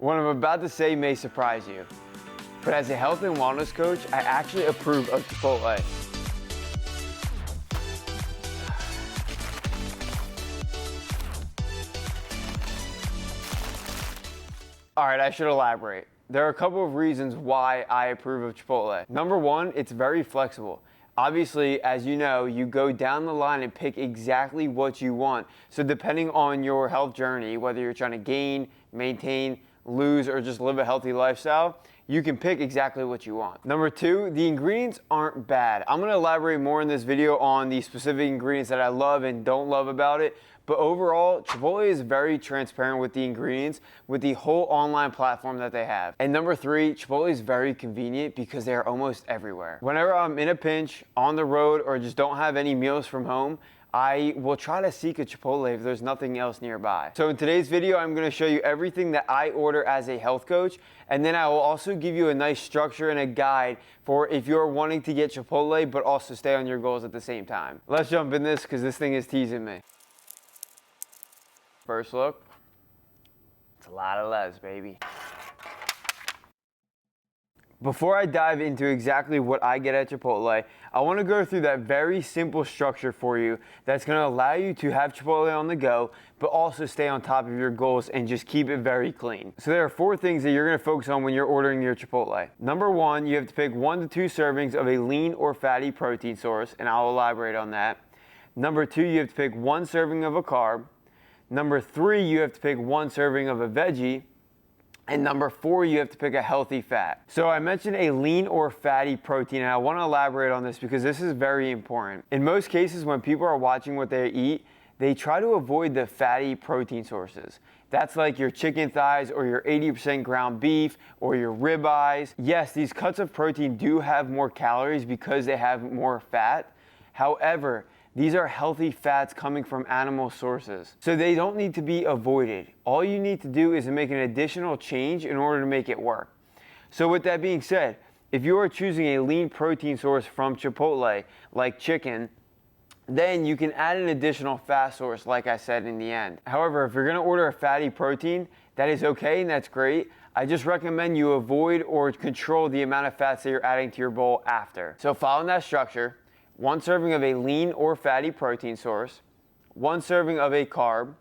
What I'm about to say may surprise you, but as a health and wellness coach, I actually approve of Chipotle. All right, I should elaborate. There are a couple of reasons why I approve of Chipotle. Number one, it's very flexible. Obviously, as you know, you go down the line and pick exactly what you want. So depending on your health journey, whether you're trying to gain, maintain, lose, or just live a healthy lifestyle, you can pick exactly what you want. Number two, the ingredients aren't bad. I'm gonna elaborate more in this video on the specific ingredients that I love and don't love about it. But overall, Chipotle is very transparent with the ingredients, with the whole online platform that they have. And number three, Chipotle is very convenient because they are almost everywhere. Whenever I'm in a pinch, on the road, or just don't have any meals from home, I will try to seek a Chipotle if there's nothing else nearby. So in today's video, I'm gonna show you everything that I order as a health coach, and then I will also give you a nice structure and a guide for if you're wanting to get Chipotle, but also stay on your goals at the same time. Let's jump in this, because this thing is teasing me. First look, it's a lot of lettuce, baby. Before I dive into exactly what I get at Chipotle, I want to go through that very simple structure for you that's going to allow you to have Chipotle on the go, but also stay on top of your goals and just keep it very clean. So there are 4 things that you're going to focus on when you're ordering your Chipotle. Number 1, you have to pick 1 to 2 servings of a lean or fatty protein source, and I'll elaborate on that. Number 2, you have to pick 1 serving of a carb. Number 3, you have to pick 1 serving of a veggie. And number 4, you have to pick a healthy fat. So I mentioned a lean or fatty protein, and I want to elaborate on this because this is very important. In most cases, when people are watching what they eat, they try to avoid the fatty protein sources. That's like your chicken thighs or your 80% ground beef or your ribeyes. Yes, these cuts of protein do have more calories because they have more fat. However, these are healthy fats coming from animal sources, so they don't need to be avoided. All you need to do is make an additional change in order to make it work. So with that being said, if you are choosing a lean protein source from Chipotle, like chicken, then you can add an additional fat source, like I said in the end. However, if you're gonna order a fatty protein, that is okay and that's great. I just recommend you avoid or control the amount of fats that you're adding to your bowl after. So following that structure, 1 serving of a lean or fatty protein source, 1 serving of a carb,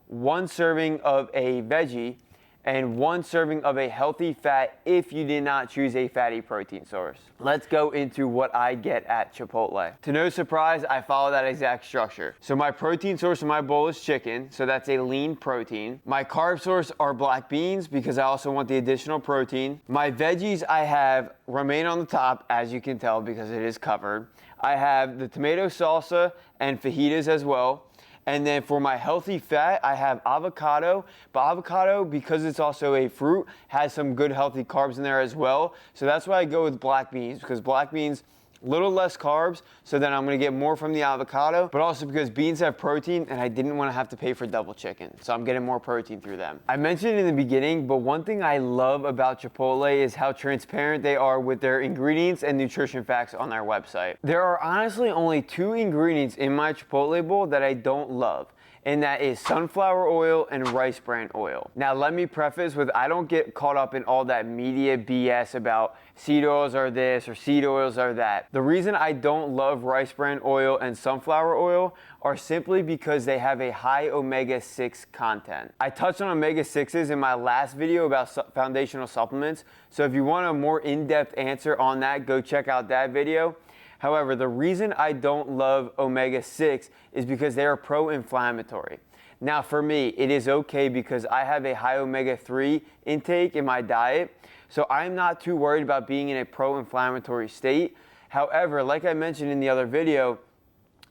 1 serving of a veggie, and 1 serving of a healthy fat if you did not choose a fatty protein source. Let's go into what I get at Chipotle. To no surprise, I follow that exact structure. So my protein source in my bowl is chicken, so that's a lean protein. My carb source are black beans because I also want the additional protein. My veggies, I have romaine on the top, as you can tell because it is covered. I have the tomato salsa and fajitas as well. And then for my healthy fat, I have avocado. But avocado, because it's also a fruit, has some good healthy carbs in there as well. So that's why I go with black beans, because black beans, a little less carbs, so then I'm gonna get more from the avocado, but also because beans have protein and I didn't wanna have to pay for double chicken. So I'm getting more protein through them. I mentioned in the beginning, but one thing I love about Chipotle is how transparent they are with their ingredients and nutrition facts on their website. There are honestly only 2 ingredients in my Chipotle bowl that I don't love, and that is sunflower oil and rice bran oil. Now let me preface with, I don't get caught up in all that media BS about seed oils are this or seed oils are that. The reason I don't love rice bran oil and sunflower oil are simply because they have a high omega-6 content. I touched on omega-6s in my last video about foundational supplements, so if you want a more in-depth answer on that, go check out that video. However, the reason I don't love omega-6 is because they are pro-inflammatory. Now for me, it is okay because I have a high omega-3 intake in my diet, so I'm not too worried about being in a pro-inflammatory state. However, like I mentioned in the other video,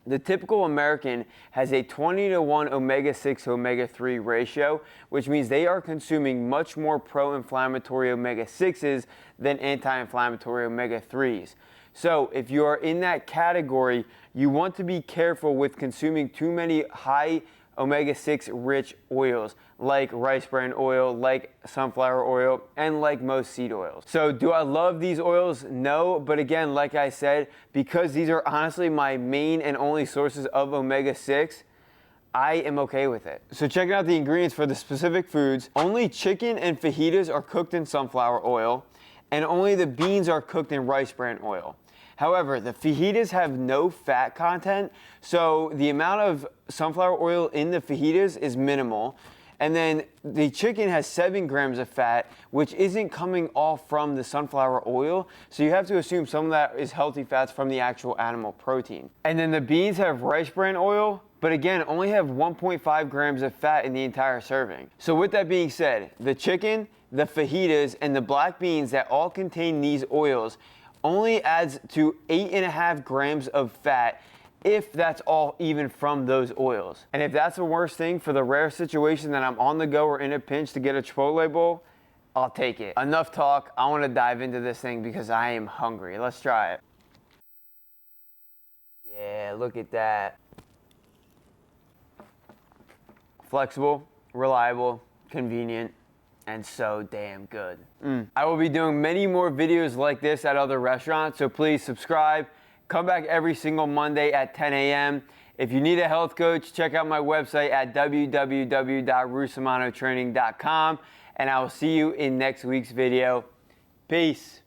the typical American has a 20-to-1 omega-6 to omega-3 ratio, which means they are consuming much more pro-inflammatory omega-6s than anti-inflammatory omega-3s. So if you are in that category, you want to be careful with consuming too many high omega-6 rich oils like rice bran oil, like sunflower oil, and like most seed oils. So do I love these oils? No, but again, like I said, because these are honestly my main and only sources of omega-6, I am okay with it. So checking out the ingredients for the specific foods, only chicken and fajitas are cooked in sunflower oil, and only the beans are cooked in rice bran oil. However, the fajitas have no fat content, so the amount of sunflower oil in the fajitas is minimal. And then the chicken has 7 grams of fat, which isn't coming off from the sunflower oil. So you have to assume some of that is healthy fats from the actual animal protein. And then the beans have rice bran oil, but again, only have 1.5 grams of fat in the entire serving. So with that being said, the chicken, the fajitas, and the black beans that all contain these oils only adds to 8.5 grams of fat, if that's all even from those oils. And if that's the worst thing for the rare situation that I'm on the go or in a pinch to get a Chipotle Bowl, I'll take it. Enough talk. I want to dive into this thing because I am hungry. Let's try it. Yeah, look at that. Flexible, reliable, convenient, and so damn good. I will be doing many more videos like this at other restaurants, so please subscribe. Come back every single Monday at 10 a.m. If you need a health coach, check out my website at www.rusamanotraining.com, and I will see you in next week's video. Peace.